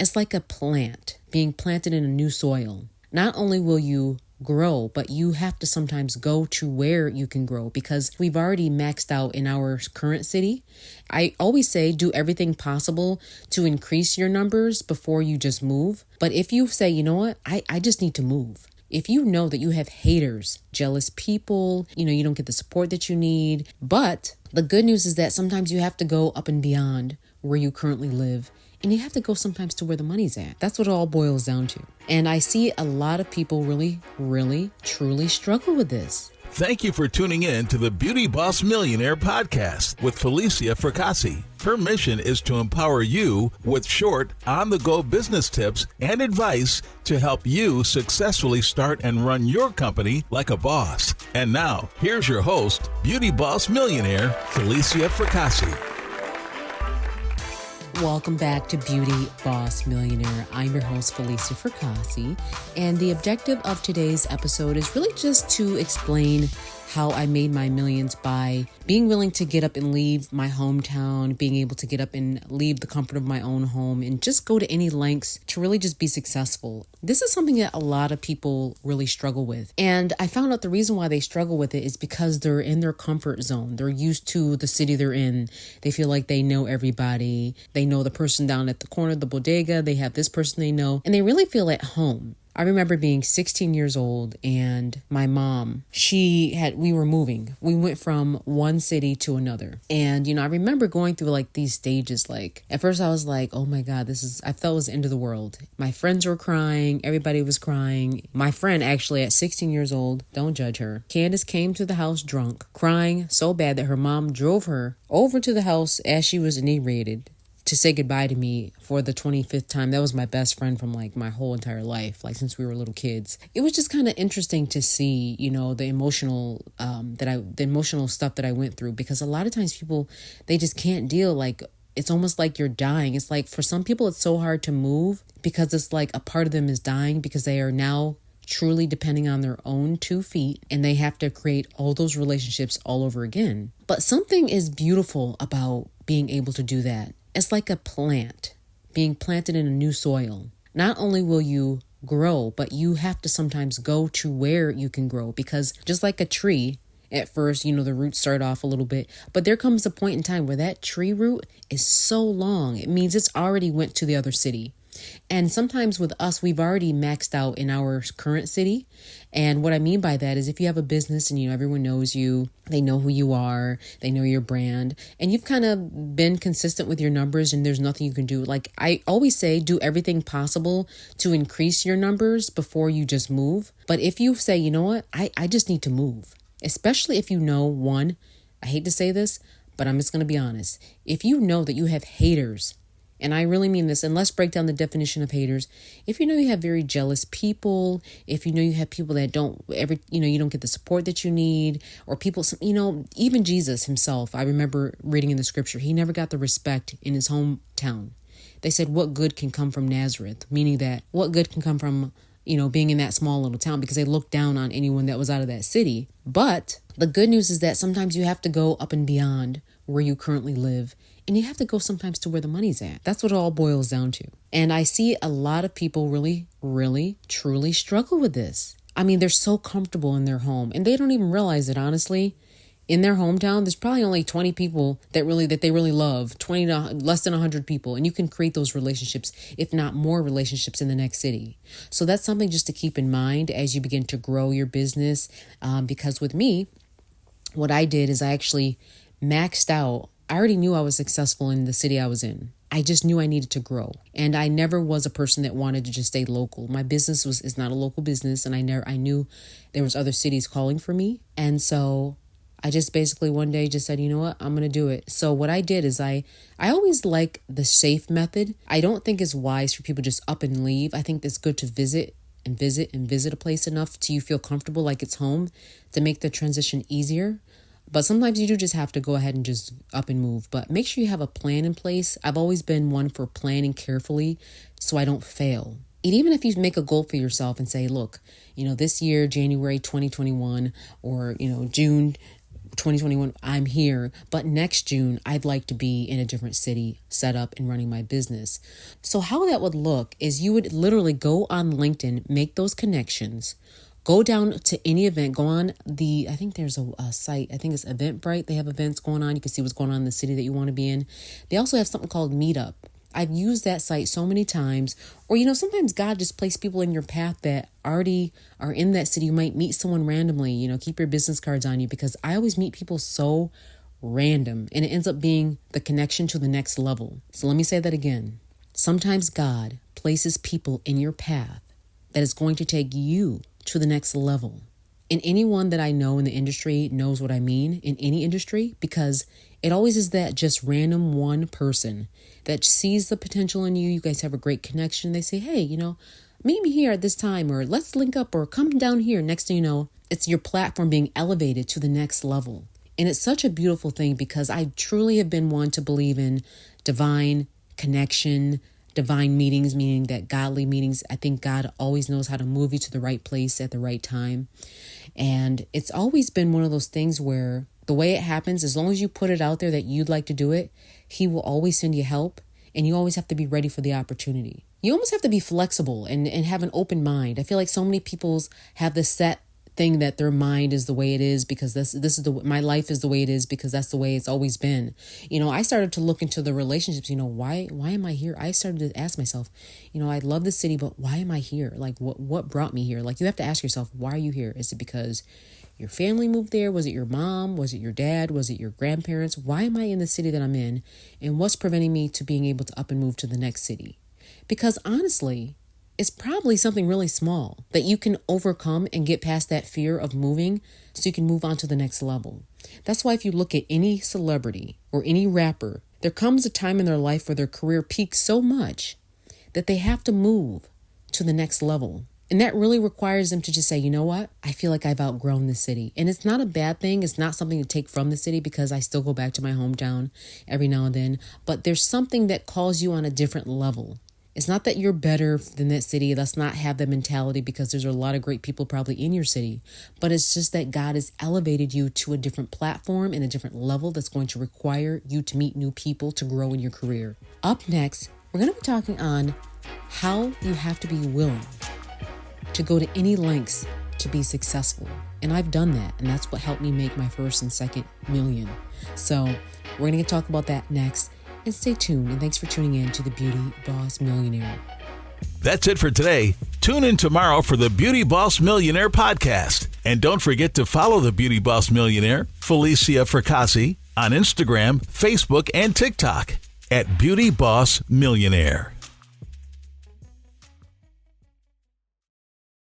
It's like a plant being planted in a new soil. Not only will you grow, but you have to sometimes go to where you can grow because we've already maxed out in our current city. I always say do everything possible to increase your numbers before you just move. But if you say, you know what, I just need to move. If you know that you have haters, jealous people, you don't get the support that you need. But the good news is that sometimes you have to go up and beyond where you currently live. And you have to go sometimes to where the money's at. That's what it all boils down to. And I see a lot of people really, truly struggle with this. Thank you for tuning in to the Beauty Boss Millionaire podcast with Felicia Fracassi. Her mission is to empower you with short, on-the-go business tips and advice to help you successfully start and run your company like a boss. And now, here's your host, Beauty Boss Millionaire, Felicia Fracassi. Welcome back to Beauty Boss Millionaire. I'm your host, Felicia Fracassi, and the objective of today's episode is really just to explain how I made my millions by being willing to get up and leave my hometown, being able to get up and leave the comfort of my own home and just go to any lengths to really just be successful. This is something that a lot of people really struggle with. And I found out the reason why they struggle with it is because they're in their comfort zone. They're used to the city they're in. They feel like they know everybody. They know the person down at the corner of the bodega. They have this person they know, and they really feel at home. I remember being 16 years old and my mom, we were moving. We went from one city to another. And, I remember going through like these stages. Like at first I was like, oh my God, I felt it was the end of the world. My friends were crying. Everybody was crying. My friend actually at 16 years old, don't judge her. Candace came to the house drunk, crying so bad that her mom drove her over to the house as she was inebriated to say goodbye to me for the 25th time. That was my best friend from like my whole entire life, like since we were little kids. It was just kind of interesting to see, the emotional stuff that I went through, because a lot of times people, they just can't deal. Like it's almost like you're dying. It's like for some people, it's so hard to move because it's like a part of them is dying because they are now truly depending on their own 2 feet and they have to create all those relationships all over again. But something is beautiful about being able to do that. It's like a plant being planted in a new soil. Not only will you grow, but you have to sometimes go to where you can grow, because just like a tree, at first, the roots start off a little bit, but there comes a point in time where that tree root is so long. It means it's already went to the other city. And sometimes with us, we've already maxed out in our current city. And what I mean by that is if you have a business and, everyone knows you, they know who you are, they know your brand, and you've kind of been consistent with your numbers and there's nothing you can do. Like I always say, do everything possible to increase your numbers before you just move. But if you say, you know what, I just need to move, especially if one, I hate to say this, but I'm just going to be honest. If you know that you have haters, and I really mean this, and let's break down the definition of haters. If you know you have very jealous people, if you know you have people that you don't get the support that you need, or people, even Jesus himself, I remember reading in the scripture, he never got the respect in his hometown. They said, what good can come from Nazareth? Meaning that what good can come from, being in that small little town, because they looked down on anyone that was out of that city. But the good news is that sometimes you have to go up and beyond where you currently live. And you have to go sometimes to where the money's at. That's what it all boils down to. And I see a lot of people really, truly struggle with this. I mean, they're so comfortable in their home and they don't even realize it, honestly. In their hometown, there's probably only 20 people that they really love, 20 to less than 100 people. And you can create those relationships, if not more relationships in the next city. So that's something just to keep in mind as you begin to grow your business. Because with me, what I did is I actually maxed out. I already knew I was successful in the city I was in. I just knew I needed to grow. And I never was a person that wanted to just stay local. My business is not a local business. And I knew there was other cities calling for me. And so I just basically one day just said, you know what, I'm going to do it. So what I did is I always like the safe method. I don't think it's wise for people just up and leave. I think it's good to visit a place enough till you feel comfortable like it's home to make the transition easier. But sometimes you do just have to go ahead and just up and move. But make sure you have a plan in place. I've always been one for planning carefully so I don't fail. And even if you make a goal for yourself and say, look, this year, January 2021, or, June 2021, I'm here, but next June, I'd like to be in a different city, set up and running my business. So how that would look is you would literally go on LinkedIn, make those connections, go down to any event, go on I think there's a site, I think it's Eventbrite. They have events going on. You can see what's going on in the city that you want to be in. They also have something called Meetup. I've used that site so many times. Or, sometimes God just placed people in your path that already are in that city. You might meet someone randomly, keep your business cards on you, because I always meet people so random and it ends up being the connection to the next level. So let me say that again. Sometimes God places people in your path that is going to take you to the next level. And anyone that I know in the industry knows what I mean in any industry, because it always is that just random one person that sees the potential in you. You guys have a great connection. They say, hey, meet me here at this time, or let's link up, or come down here. Next thing you know, it's your platform being elevated to the next level. And it's such a beautiful thing, because I truly have been one to believe in divine connection, divine meetings, meaning that godly meetings. I think God always knows how to move you to the right place at the right time. And it's always been one of those things where the way it happens, as long as you put it out there that you'd like to do it, He will always send you help, and you always have to be ready for the opportunity. You almost have to be flexible and have an open mind. I feel like so many people have this set thing that their mind is the way it is because my life is the way it is because that's the way it's always been. I started to look into the relationships. Why am I here? I started to ask myself, I love the city, but why am I here? Like, what brought me here? Like, you have to ask yourself, why are you here? Is it because your family moved there? Was it your mom? Was it your dad? Was it your grandparents? Why am I in the city that I'm in? And what's preventing me to being able to up and move to the next city? Because honestly, it's probably something really small that you can overcome and get past that fear of moving so you can move on to the next level. That's why if you look at any celebrity or any rapper, there comes a time in their life where their career peaks so much that they have to move to the next level. And that really requires them to just say, you know what? I feel like I've outgrown the city. And it's not a bad thing. It's not something to take from the city, because I still go back to my hometown every now and then. But there's something that calls you on a different level. It's not that you're better than that city. Let's not have that mentality, because there's a lot of great people probably in your city. But it's just that God has elevated you to a different platform and a different level that's going to require you to meet new people to grow in your career. Up next, we're going to be talking on how you have to be willing to go to any lengths to be successful. And I've done that. And that's what helped me make my first and second million. So we're going to talk about that next. And stay tuned. And thanks for tuning in to the Beauty Boss Millionaire. That's it for today. Tune in tomorrow for the Beauty Boss Millionaire podcast. And don't forget to follow the Beauty Boss Millionaire, Felicia Fracassi, on Instagram, Facebook, and TikTok at Beauty Boss Millionaire.